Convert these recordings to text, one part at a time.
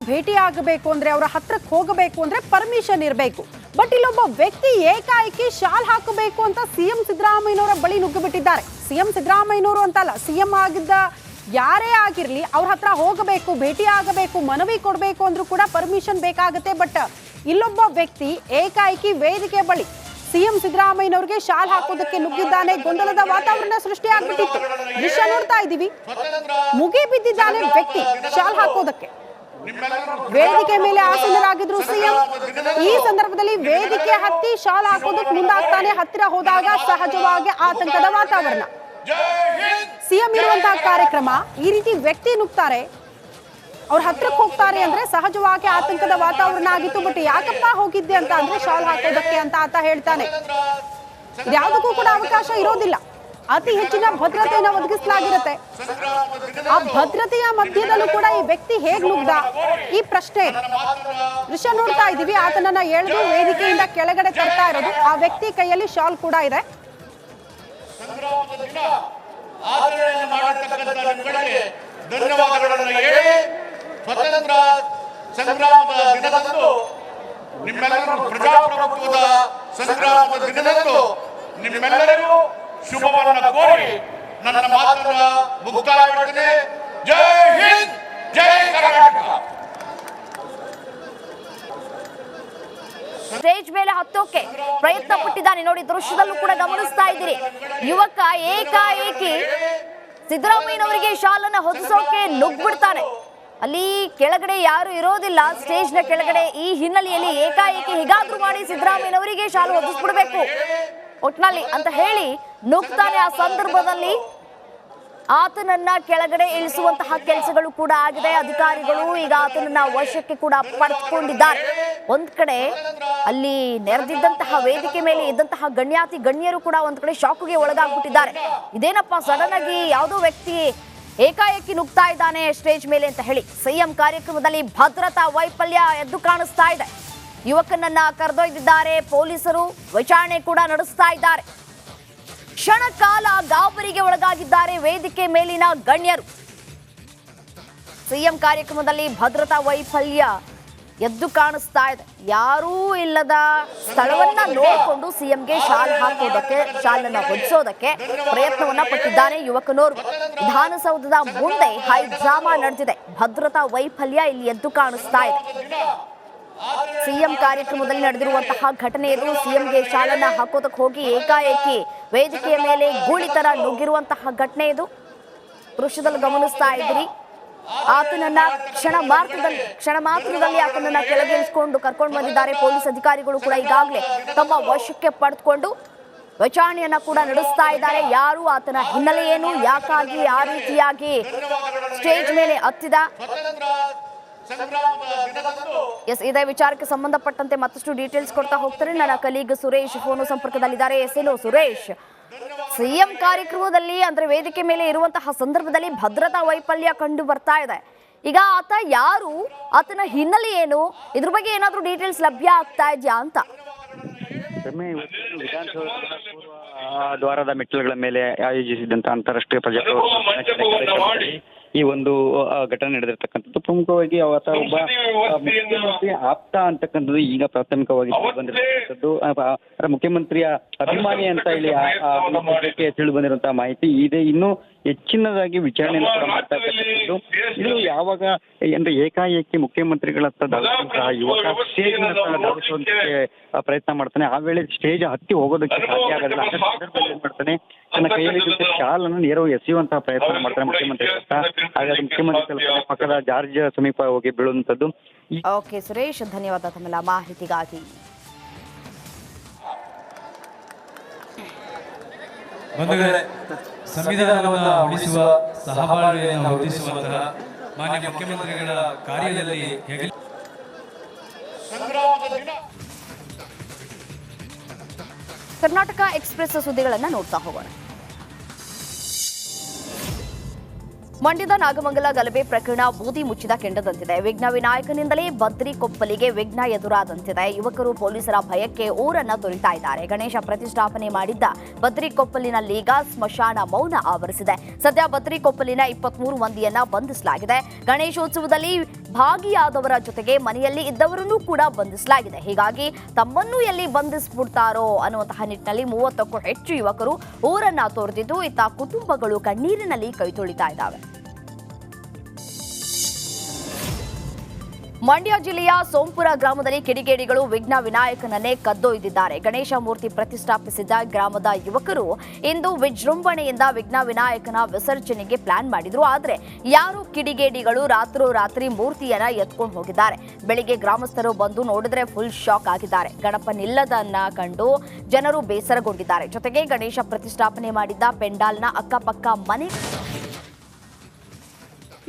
ಭೇಟಿ ಆಗಬೇಕು ಅಂದ್ರೆ, ಅವರ ಹತ್ರಕ್ಕೆ ಹೋಗಬೇಕು ಅಂದ್ರೆ ಪರ್ಮಿಷನ್ ಇರಬೇಕು. ಬಟ್ ಇಲ್ಲೊಬ್ಬ ವ್ಯಕ್ತಿ ಏಕಾಏಕಿ ಶಾಲ್ ಹಾಕಬೇಕು ಅಂತ ಸಿಎಂ ಸಿದ್ದರಾಮಯ್ಯನವರ ಬಳಿ ನುಗ್ಗಿಬಿಟ್ಟಿದ್ದಾರೆ. ಸಿಎಂ ಸಿದ್ದರಾಮಯ್ಯನವರು ಅಂತಲ್ಲ, ಸಿಎಂ ಆಗಿದ್ದ ಯಾರೇ ಆಗಿರ್ಲಿ ಅವ್ರ ಹತ್ರ ಹೋಗಬೇಕು, ಭೇಟಿ ಆಗಬೇಕು, ಮನವಿ ಕೊಡಬೇಕು ಅಂದ್ರೂ ಕೂಡ ಪರ್ಮಿಷನ್ ಬೇಕಾಗುತ್ತೆ. ಬಟ್ ಇಲ್ಲೊಬ್ಬ ವ್ಯಕ್ತಿ ಏಕಾಏಕಿ ವೇದಿಕೆ ಬಳಿ ಸಿಎಂ ಸಿದ್ದರಾಮಯ್ಯನವರಿಗೆ ಶಾಲ್ ಹಾಕೋದಕ್ಕೆ ನುಗ್ಗಿದ್ದಾನೆ. ಗೊಂದಲದ ವಾತಾವರಣ ಸೃಷ್ಟಿಯಾಗ್ಬಿಟ್ಟಿತ್ತು. ದೃಶ್ಯ ನೋಡ್ತಾ ಇದ್ದೀವಿ. ಮುಗಿ ಬಿದ್ದಿದ್ದಾನೆ ವ್ಯಕ್ತಿ ಶಾಲ್ ಹಾಕೋದಕ್ಕೆ. ವೇದಿಕೆ ಮೇಲೆ ಆಸೀನರಾಗಿದ್ರು ಸಿಎಂ. ಈ ಸಂದರ್ಭದಲ್ಲಿ ವೇದಿಕೆ ಹತ್ತಿ ಶಾಲ್ ಹಾಕೋದಕ್ಕೆ ಮುಂದಾಗ್ತಾನೆ. ಹತ್ತಿರ ಹೋದಾಗ ಸಹಜವಾಗಿ ಆತಂಕದ ವಾತಾವರಣ. ಸಿಎಂ ಇರುವಂತಹ ಕಾರ್ಯಕ್ರಮ, ಈ ರೀತಿ ವ್ಯಕ್ತಿ ನುಗ್ತಾರೆ, ಅವ್ರ ಹತ್ರಕ್ಕೆ ಹೋಗ್ತಾರೆ ಅಂದ್ರೆ ಸಹಜವಾಗಿ ಆತಂಕದ ವಾತಾವರಣ ಆಗಿತ್ತು. ಬಟ್ ಯಾಕಪ್ಪ ಹೋಗಿದ್ದೆ ಅಂತ ಅಂದ್ರೆ ಶಾಲ್ ಹಾಕೋದಕ್ಕೆ ಅಂತ ಆತ ಹೇಳ್ತಾನೆ. ಯಾವುದಕ್ಕೂ ಕೂಡ ಅವಕಾಶ ಇರೋದಿಲ್ಲ. ಅತಿ ಹೆಚ್ಚಿನ ಭದ್ರತೆಯನ್ನು ಒದಗಿಸಲಾಗಿರುತ್ತೆ. ಆ ಭದ್ರತೆಯ ಮಧ್ಯದಲ್ಲೂ ಕೂಡ ಈ ವ್ಯಕ್ತಿ ಹೇಗ್ ನುಗ್ದ, ಈ ಪ್ರಶ್ನೆ ದೃಶ್ಯ ನೋಡ್ತಾ ಇದ್ದೀವಿ. ಆತನನ್ನ ಎಳೆದು ವೇದಿಕೆಯಿಂದ ಕೆಳಗಡೆ ತರ್ತಾ ಇರೋದು. ಆ ವ್ಯಕ್ತಿ ಕೈಯಲ್ಲಿ ಶಾಲ್ ಕೂಡ ಇದೆ. ಧನ್ಯವಾದಗಳನ್ನು ಹೇಳಿ ಸ್ವತಂತ್ರ ಸಂಗ್ರಾಮದ ದಿನದಂದು ನಿಮ್ಮೆಲ್ಲರೂ ಪ್ರಜಾಪ್ರಭುತ್ವದ ಸಂಗ್ರಾಮದ ದಿನದಂದು ನಿಮ್ಮೆಲ್ಲರಿಗೂ ಶುಭವನ್ನು ಕೋರಿ ನನ್ನ ಮಾತನ್ನ ಮುಕ್ತಾಯ ಮಾಡ್ತೇನೆ. ಜೈ ಹಿಂದ್, ಜೈ ಕರ್ನಾಟಕ. ಸ್ಟೇಜ್ ಮೇಲೆ ಹತ್ತೋಕೆ ಪ್ರಯತ್ನ ಪಟ್ಟಿದ್ದಾನೆ. ನೋಡಿ, ದೃಶ್ಯದಲ್ಲೂ ಕೂಡ ಗಮನಿಸ್ತಾ ಇದ್ದೀರಿ. ಯುವಕ ಏಕಾಏಕಿ ಸಿದ್ದರಾಮಯ್ಯನವರಿಗೆ ಶಾಲನ್ನ ಹೊದಿಸೋಕೆ ನುಗ್ಬಿಡ್ತಾನೆ. ಅಲ್ಲಿ ಕೆಳಗಡೆ ಯಾರು ಇರೋದಿಲ್ಲ, ಸ್ಟೇಜ್ ನ ಕೆಳಗಡೆ. ಈ ಹಿನ್ನೆಲೆಯಲ್ಲಿ ಏಕಾಏಕಿ ಹೇಗಾದ್ರೂ ಮಾಡಿ ಸಿದ್ದರಾಮಯ್ಯನವರಿಗೆ ಶಾಲು ಹೊದಿಸ್ಬಿಡ್ಬೇಕು ಒಟ್ನಲ್ಲಿ ಅಂತ ಹೇಳಿ ನುಗ್ತಾನೆ. ಆ ಸಂದರ್ಭದಲ್ಲಿ ಆತನನ್ನ ಕೆಳಗಡೆ ಇಳಿಸುವಂತಹ ಕೆಲಸಗಳು ಕೂಡ ಆಗಿದೆ. ಅಧಿಕಾರಿಗಳು ಈಗ ಆತನನ್ನ ವಶಕ್ಕೆ ಕೂಡ ಪಡೆದುಕೊಂಡಿದ್ದಾರೆ. ಒಂದ್ ಕಡೆ ಅಲ್ಲಿ ನೆರೆದಿದ್ದಂತಹ ವೇದಿಕೆ ಮೇಲೆ ಇದ್ದಂತಹ ಗಣ್ಯರು ಕೂಡ ಒಂದ್ ಕಡೆ ಶಾಕ್ಗೆ ಒಳಗಾಗ್ಬಿಟ್ಟಿದ್ದಾರೆ. ಇದೇನಪ್ಪ ಸಡನ್ ಆಗಿ ಯಾವುದೋ ವ್ಯಕ್ತಿ ಏಕಾಏಕಿ ನುಗ್ತಾ ಇದ್ದಾನೆ ಸ್ಟೇಜ್ ಮೇಲೆ ಅಂತ ಹೇಳಿ. ಸಿಎಂ ಕಾರ್ಯಕ್ರಮದಲ್ಲಿ ಭದ್ರತಾ ವೈಫಲ್ಯ ಎದ್ದು ಕಾಣಿಸ್ತಾ ಇದೆ. ಯುವಕನನ್ನ ಕರೆದೊಯ್ದಿದ್ದಾರೆ ಪೊಲೀಸರು, ವಿಚಾರಣೆ ಕೂಡ ನಡೆಸ್ತಾ ಇದ್ದಾರೆ. ಕ್ಷಣ ಕಾಲ ಗಾಬರಿಗೆ ಒಳಗಾಗಿದ್ದಾರೆ ವೇದಿಕೆ ಮೇಲಿನ ಗಣ್ಯರು. ಸಿಎಂ ಕಾರ್ಯಕ್ರಮದಲ್ಲಿ ಭದ್ರತಾ ವೈಫಲ್ಯ ಎದ್ದು ಕಾಣಿಸ್ತಾ ಇದೆ. ಯಾರೂ ಇಲ್ಲದ ಸ್ಥಳವನ್ನ ನೋಡಿಕೊಂಡು ಸಿಎಂಗೆ ಶಾಲ್ ಹಾಕೋದಕ್ಕೆ, ಶಾಲನ್ನ ಹೊದಿಸೋದಕ್ಕೆ ಪ್ರಯತ್ನವನ್ನ ಪಟ್ಟಿದ್ದಾನೆ ಯುವಕನೋರ್ವ. ವಿಧಾನಸೌಧದ ಮುಂದೆ ಹೈ ಡ್ರಾಮಾ ನಡೆದಿದೆ. ಭದ್ರತಾ ವೈಫಲ್ಯ ಇಲ್ಲಿ ಎದ್ದು ಕಾಣಿಸ್ತಾ ಇದೆ. ಸಿಎಂ ಕಾರ್ಯಕ್ರಮದಲ್ಲಿ ನಡೆದಿರುವಂತಹ ಘಟನೆ ಇದು. ಸಿಎಂಗೆ ಶಾಲನ್ನ ಹಾಕೋದಕ್ಕೆ ಹೋಗಿ ಏಕಾಏಕಿ ವೇದಿಕೆಯ ಮೇಲೆ ಗೂಳಿತರ ನುಗ್ಗಿರುವಂತಹ ಘಟನೆ ಇದು. ದೃಶ್ಯದಲ್ಲಿ ಗಮನಿಸ್ತಾ ಇದ್ರಿ. ಆತನನ್ನ ಕ್ಷಣ ಮಾತ್ರದಲ್ಲಿ ಆತನನ್ನ ಕೆಳಗಿಳಿಸಿಕೊಂಡು ಕರ್ಕೊಂಡು ಬಂದಿದ್ದಾರೆ. ಪೊಲೀಸ್ ಅಧಿಕಾರಿಗಳು ಕೂಡ ಈಗಾಗಲೇ ತಮ್ಮ ವಶಕ್ಕೆ ಪಡೆದುಕೊಂಡು ವಿಚಾರಣೆಯನ್ನ ಕೂಡ ನಡೆಸ್ತಾ ಇದ್ದಾರೆ. ಯಾರು, ಆತನ ಹಿನ್ನೆಲೆ ಏನು, ಯಾಕಾಗಿ ಆ ರೀತಿಯಾಗಿ ಸ್ಟೇಜ್ ಮೇಲೆ ಹತ್ತಿದ, ಎಸ್ ಇದೇ ವಿಚಾರಕ್ಕೆ ಸಂಬಂಧಪಟ್ಟಂತೆ ಮತ್ತಷ್ಟು ಡೀಟೇಲ್ಸ್ ಕೊಡ್ತಾ ಹೋಗ್ತಾರೆ ನನ್ನ ಕಲೀಗ್ ಸುರೇಶ್ ಫೋನ್ ಸಂಪರ್ಕದಲ್ಲಿದ್ದಾರೆ. ಎಸ್ಎಲ್ಒ ಸುರೇಶ್, ಸಿಎಂ ಕಾರ್ಯಕ್ರಮದಲ್ಲಿ ಅಂದ್ರೆ ವೇದಿಕೆ ಮೇಲೆ ಇರುವಂತಹ ಸಂದರ್ಭದಲ್ಲಿ ಭದ್ರತಾ ವೈಫಲ್ಯ ಕಂಡು ಬರ್ತಾ ಇದೆ. ಈಗ ಆತ ಯಾರು, ಆತನ ಹಿನ್ನೆಲೆ ಏನು, ಇದ್ರ ಬಗ್ಗೆ ಏನಾದ್ರೂ ಡೀಟೇಲ್ಸ್ ಲಭ್ಯ ಆಗ್ತಾ ಇದೆಯಾ ಅಂತ? ವಿಧಾನಸೌಧದ ದ್ವಾರದ ಮೆಟ್ಟಿಲುಗಳ ಮೇಲೆ ಆಯೋಜಿಸಿದಂತ ಅಂತಾರಾಷ್ಟ್ರೀಯ ಪ್ರಜಾಪ್ರಭುತ್ವ ಈ ಒಂದು ಘಟನೆ ನಡೆದಿರ್ತಕ್ಕಂಥದ್ದು. ಪ್ರಮುಖವಾಗಿ ಆತ ಒಬ್ಬ ಮುಖ್ಯಮಂತ್ರಿ ಆಪ್ತ ಅಂತಕ್ಕಂಥದ್ದು ಈಗ ಪ್ರಾಥಮಿಕವಾಗಿ ಬಂದಿರತಕ್ಕಂಥದ್ದು. ಮುಖ್ಯಮಂತ್ರಿಯ ಅಭಿಮಾನಿ ಅಂತ ಹೇಳಿ ತಿಳಿದು ಬಂದಿರುವಂತಹ ಮಾಹಿತಿ ಇದೆ. ಇನ್ನು ಹೆಚ್ಚಿನದಾಗಿ ವಿಚಾರಣೆಯನ್ನು ಕೂಡ ಮಾಡ್ತಾ ಇರ್ತಕ್ಕಂಥದ್ದು. ಇದು ಯಾವಾಗ ಅಂದ್ರೆ ಏಕಾಏಕಿ ಮುಖ್ಯಮಂತ್ರಿಗಳತ್ತ ಯುವಕ ಸ್ಟೇಜ್ ಧಾವಿಸುವಂತೆ ಪ್ರಯತ್ನ ಮಾಡ್ತಾನೆ. ಆ ವೇಳೆ ಸ್ಟೇಜ್ ಹತ್ತಿ ಹೋಗೋದಕ್ಕೆ ಸಾಧ್ಯ ಆಗೋದಿಲ್ಲ. ಅಂತ ಸಂದರ್ಭದಲ್ಲಿ ಏನ್ ಮಾಡ್ತಾನೆ, ತನ್ನ ಕೈಯಲ್ಲಿ ಶಾಲನ್ನು ನೇರವಾಗಿ ಎಸೆಯುವಂತಹ ಪ್ರಯತ್ನ ಮಾಡ್ತಾನೆ ಮುಖ್ಯಮಂತ್ರಿ ಅಂತ. ಹಾಗಾಗಿ ಮುಖ್ಯಮಂತ್ರಿ ಪಕ್ಕದ ಜಾರ್ಜ್ ಸಮೀಪ ಹೋಗಿ ಬೀಳುವಂತದ್ದು. ಓಕೆ ಸುರೇಶ್, ಧನ್ಯವಾದ ತಮ್ಮೆಲ್ಲ ಮಾಹಿತಿಗಾಗಿ. ಸಂವಿಧಾನವನ್ನು ಉಳಿಸುವ, ಸಹಬಾಳ್ವೆಯನ್ನು ಉಳಿಸುವಂತಹ ಮಾನ್ಯ ಮುಖ್ಯಮಂತ್ರಿಗಳ ಕಾರ್ಯದಲ್ಲಿ ಕರ್ನಾಟಕ ಎಕ್ಸ್‌ಪ್ರೆಸ್ ಸುದ್ದಿಗಳನ್ನು ನೋಡ್ತಾ ಹೋಗೋಣ. ಮಂಡ್ಯದ ನಾಗಮಂಗಲ ಗಲಭೆ ಪ್ರಕರಣ ಬೂದಿ ಮುಚ್ಚಿದ ಕೆಂಡದಂತಿದೆ. ವಿಘ್ನ ವಿನಾಯಕನಿಂದಲೇ ಬದ್ರಿಕೊಪ್ಪಲಿಗೆ ವಿಘ್ನ ಎದುರಾದಂತಿದೆ. ಯುವಕರು ಪೊಲೀಸರ ಭಯಕ್ಕೆ ಊರನ್ನ ತೊರೆತಾ ಇದ್ದಾರೆ. ಗಣೇಶ ಪ್ರತಿಷ್ಠಾಪನೆ ಮಾಡಿದ್ದ ಬದ್ರಿಕೊಪ್ಪಲಿನಲ್ಲೀಗ ಸ್ಮಶಾನ ಮೌನ ಆವರಿಸಿದೆ. ಸದ್ಯ ಬದ್ರಿಕೊಪ್ಪಲಿನ 23 ಮಂದಿಯನ್ನ ಬಂಧಿಸಲಾಗಿದೆ. ಗಣೇಶೋತ್ಸವದಲ್ಲಿ ಭಾಗಿಯಾದವರ ಜೊತೆಗೆ ಮನೆಯಲ್ಲಿ ಇದ್ದವರನ್ನು ಕೂಡ ಬಂಧಿಸಲಾಗಿದೆ. ಹೀಗಾಗಿ ತಮ್ಮನ್ನು ಎಲ್ಲಿ ಬಂಧಿಸ್ಬಿಡ್ತಾರೋ ಅನ್ನುವಂತಹ ನಿಟ್ಟಿನಲ್ಲಿ 30ಕ್ಕೂ ಹೆಚ್ಚು ಯುವಕರು ಊರನ್ನ ತೊರೆದಿದ್ದು, ಇತ್ತ ಕುಟುಂಬಗಳು ಕಣ್ಣೀರಿನಲ್ಲಿ ಕೈ ತೊಳಿತಾ ಇದ್ದಾವೆ. ಮಂಡ್ಯ ಜಿಲ್ಲೆಯ ಸೋಂಪುರ ಗ್ರಾಮದಲ್ಲಿ ಕಿಡಿಗೇಡಿಗಳು ವಿಘ್ನ ವಿನಾಯಕನನ್ನೇ ಕದ್ದೊಯ್ದಿದ್ದಾರೆ. ಗಣೇಶ ಮೂರ್ತಿ ಪ್ರತಿಷ್ಠಾಪಿಸಿದ್ದ ಗ್ರಾಮದ ಯುವಕರು ಇಂದು ವಿಜೃಂಭಣೆಯಿಂದ ವಿಘ್ನ ವಿನಾಯಕನ ವಿಸರ್ಜನೆಗೆ ಪ್ಲಾನ್ ಮಾಡಿದ್ರು. ಆದರೆ ಯಾರು ಕಿಡಿಗೇಡಿಗಳು ರಾತ್ರೋರಾತ್ರಿ ಮೂರ್ತಿಯನ್ನ ಎತ್ಕೊಂಡು ಹೋಗಿದ್ದಾರೆ. ಬೆಳಿಗ್ಗೆ ಗ್ರಾಮಸ್ಥರು ಬಂದು ನೋಡಿದ್ರೆ ಫುಲ್ ಶಾಕ್ ಆಗಿದ್ದಾರೆ. ಗಣಪನಿಲ್ಲದನ್ನ ಕಂಡು ಜನರು ಬೇಸರಗೊಂಡಿದ್ದಾರೆ. ಜೊತೆಗೆ ಗಣೇಶ ಪ್ರತಿಷ್ಠಾಪನೆ ಮಾಡಿದ್ದ ಪೆಂಡಾಲ್ನ ಅಕ್ಕಪಕ್ಕ ಮನೆ.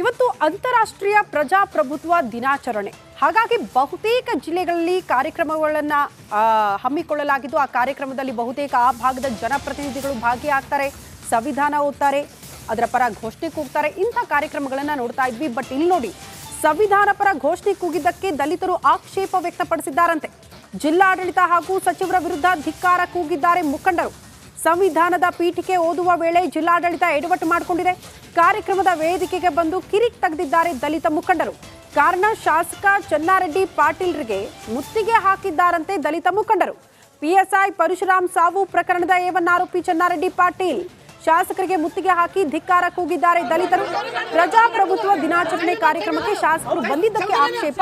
ಇವತ್ತು ಅಂತಾರಾಷ್ಟ್ರೀಯ ಪ್ರಜಾಪ್ರಭುತ್ವ ದಿನಾಚರಣೆ. ಹಾಗಾಗಿ ಬಹುತೇಕ ಜಿಲ್ಲೆಗಳಲ್ಲಿ ಕಾರ್ಯಕ್ರಮಗಳನ್ನು ಹಮ್ಮಿಕೊಳ್ಳಲಾಗಿದ್ದು, ಆ ಕಾರ್ಯಕ್ರಮದಲ್ಲಿ ಬಹುತೇಕ ಆ ಭಾಗದ ಜನಪ್ರತಿನಿಧಿಗಳು ಭಾಗಿಯಾಗ್ತಾರೆ, ಸಂವಿಧಾನ ಓದ್ತಾರೆ, ಅದರ ಪರ ಘೋಷಣೆ ಕೂಗ್ತಾರೆ. ಇಂಥ ಕಾರ್ಯಕ್ರಮಗಳನ್ನು ನೋಡ್ತಾ ಇದ್ವಿ. ಬಟ್ ಇಲ್ಲಿ ನೋಡಿ, ಸಂವಿಧಾನ ಪರ ಘೋಷಣೆ ಕೂಗಿದ್ದಕ್ಕೆ ದಲಿತರು ಆಕ್ಷೇಪ ವ್ಯಕ್ತಪಡಿಸಿದ್ದಾರಂತೆ. ಜಿಲ್ಲಾಡಳಿತ ಹಾಗೂ ಸಚಿವರ ವಿರುದ್ಧ ಧಿಕ್ಕಾರ ಕೂಗಿದ್ದಾರೆ ಮುಖಂಡರು. ಸಂವಿಧಾನದ ಪೀಠಿಕೆ ಓದುವ ವೇಳೆ ಜಿಲ್ಲಾಡಳಿತ ಎಡವಟ್ಟು ಮಾಡಿಕೊಂಡಿದೆ. ಕಾರ್ಯಕ್ರಮದ ವೇದಿಕೆಗೆ ಬಂದು ಕಿರಿಕ್ ತೆಗೆದಿದ್ದಾರೆ ದಲಿತ ಮುಖಂಡರು. ಕಾರಣ, ಶಾಸಕ ಚೆನ್ನಾರೆಡ್ಡಿ ಪಾಟೀಲ್ರಿಗೆ ಮುತ್ತಿಗೆ ಹಾಕಿದ್ದಾರಂತೆ ದಲಿತ ಮುಖಂಡರು. ಪಿಎಸ್ಐ ಪರಶುರಾಮ್ ಸಾವು ಪ್ರಕರಣದ A1 ಆರೋಪಿ ಚೆನ್ನಾರೆಡ್ಡಿ ಪಾಟೀಲ್ ಶಾಸಕರಿಗೆ ಮುತ್ತಿಗೆ ಹಾಕಿ ಧಿಕ್ಕಾರ ಕೂಗಿದ್ದಾರೆ ದಲಿತರು. ಪ್ರಜಾಪ್ರಭುತ್ವ ದಿನಾಚರಣೆ ಕಾರ್ಯಕ್ರಮಕ್ಕೆ ಶಾಸಕರು ಬಂದಿದ್ದಕ್ಕೆ ಆಕ್ಷೇಪ.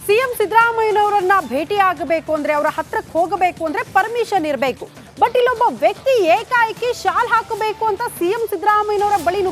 ಸಿಎಂ ಸಿದ್ದರಾಮಯ್ಯನವರನ್ನ ಭೇಟಿಯಾಗಬೇಕು ಅಂದ್ರೆ, ಅವರ ಹತ್ರಕ್ಕೆ ಹೋಗಬೇಕು ಅಂದ್ರೆ ಪರ್ಮಿಷನ್ ಇರಬೇಕು. ಬಟ್ ಇಲ್ಲೊಬ್ಬ ವ್ಯಕ್ತಿ ಏಕಾಏಕಿ ಶಾಲ್ ಹಾಕಬೇಕು ಅಂತ ಸಿಎಂ ಸಿದ್ದರಾಮಯ್ಯನವರ ಬಳಿ